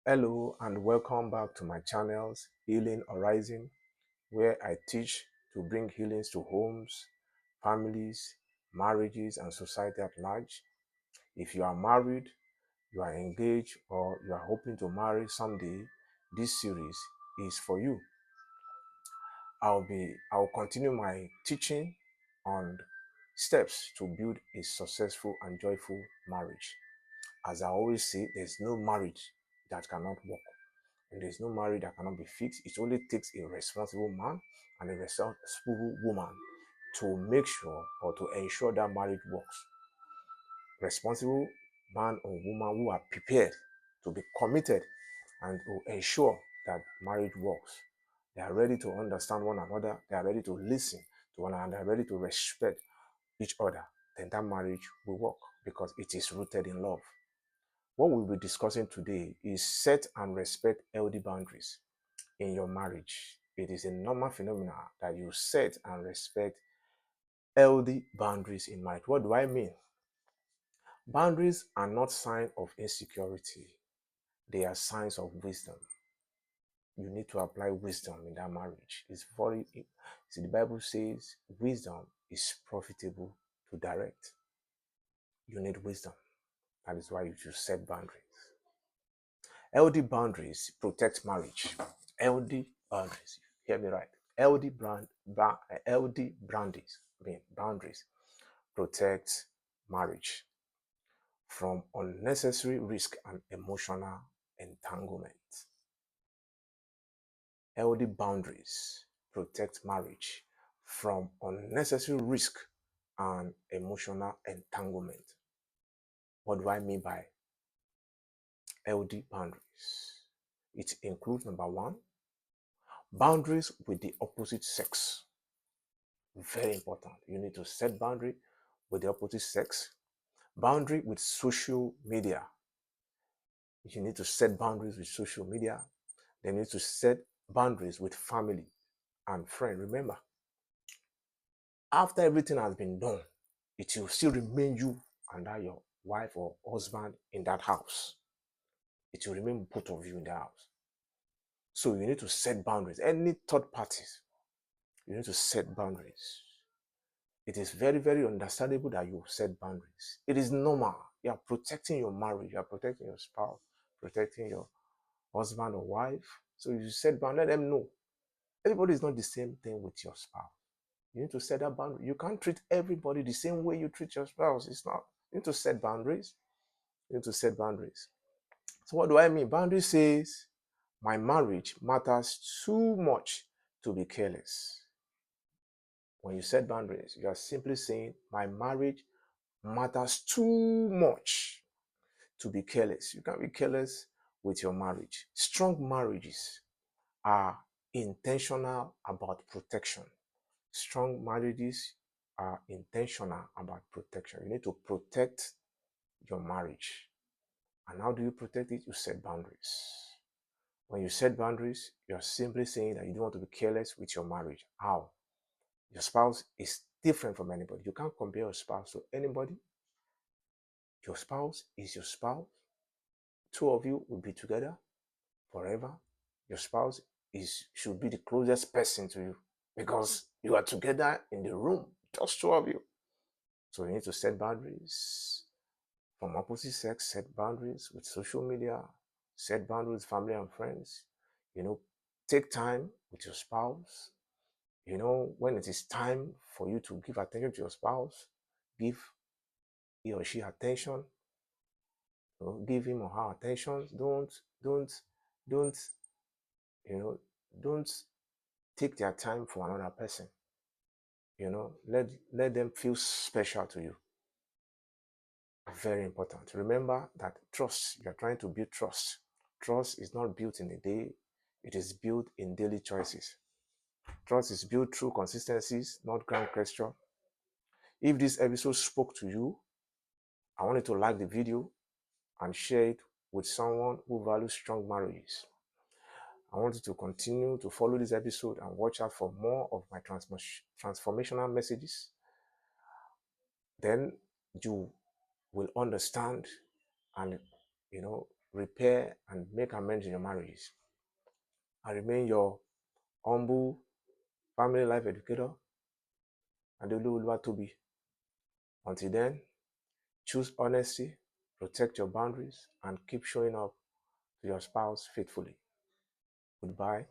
Hello and welcome back to my channels Healing Horizon, where I teach to bring healings to homes, families, marriages, and society at large. If you are married, you are engaged, or you are hoping to marry someday, this series is for you. I'll continue my teaching on steps to build a successful and joyful marriage. As I always say, there's no marriage that cannot work. And there's no marriage that cannot be fixed. It only takes a responsible man and a responsible woman to make sure or to ensure that marriage works. Responsible man or woman who are prepared to be committed and to ensure that marriage works. They are ready to understand one another. They are ready to listen to one another. They are ready to respect each other. Then that marriage will work because it is rooted in love. What we'll be discussing today is set and respect healthy boundaries in your marriage. It is a normal phenomenon that you set and respect healthy boundaries in marriage. What do I mean? Boundaries are not signs of insecurity. They are signs of wisdom. You need to apply wisdom in that marriage. It's very, see, the Bible says wisdom is profitable to direct. You need wisdom. That is why you should set boundaries. Healthy boundaries protect marriage. Healthy boundaries. Hear me right. Healthy boundaries protect marriage from unnecessary risk and emotional entanglement. Healthy boundaries protect marriage from unnecessary risk and emotional entanglement. What do I mean by healthy boundaries? It includes number one, boundaries with the opposite sex. Very important. You need to set boundary with the opposite sex. Boundary with social media. You need to set boundaries with social media. They need to set boundaries with family and friends. Remember, after everything has been done, it will still remain you and that your wife or husband in that house. It will remain both of you in the house. So you need to set boundaries. Any third parties, you need to set boundaries. It is very, very understandable that you set boundaries. It is normal. You are protecting your marriage. You are protecting your spouse, protecting your husband or wife. So you set boundaries. Let them know. Everybody is not the same thing with your spouse. You need to set that boundary. You can't treat everybody the same way you treat your spouse. It's not. You need to set boundaries. You need to set boundaries. So what do I mean? Boundary says my marriage matters too much to be careless. When you set boundaries, you are simply saying my marriage matters too much to be careless. You can't be careless with your marriage. Strong marriages are intentional about protection. Strong marriages are intentional about protection. You need to protect your marriage. And how do you protect it? You set boundaries. When you set boundaries, you're simply saying that you don't want to be careless with your marriage. How? Your spouse is different from anybody. You can't compare your spouse to anybody. Your spouse is your spouse. Two of you will be together forever. Your spouse should be the closest person to you because you are together in the room, just two of you. So you need to set boundaries. From opposite sex, set boundaries with social media, set boundaries with family and friends. Take time with your spouse. When it is time for you to give attention to your spouse, give he or she attention. Give him or her attention. Don't, you know, don't take their time for another person. Let them feel special to you. Very important. Remember that trust, you're trying to build trust. Trust is not built in a day, it is built in daily choices. Trust is built through consistencies, not grand gesture. If this episode spoke to you, I want you to like the video and share it with someone who values strong marriages. I want you to continue to follow this episode and watch out for more of my transformational messages. Then you will understand and repair and make amends in your marriage. I remain your humble family life educator, Adelu Oluwatobi. Until then, choose honesty, protect your boundaries, and keep showing up to your spouse faithfully. Goodbye.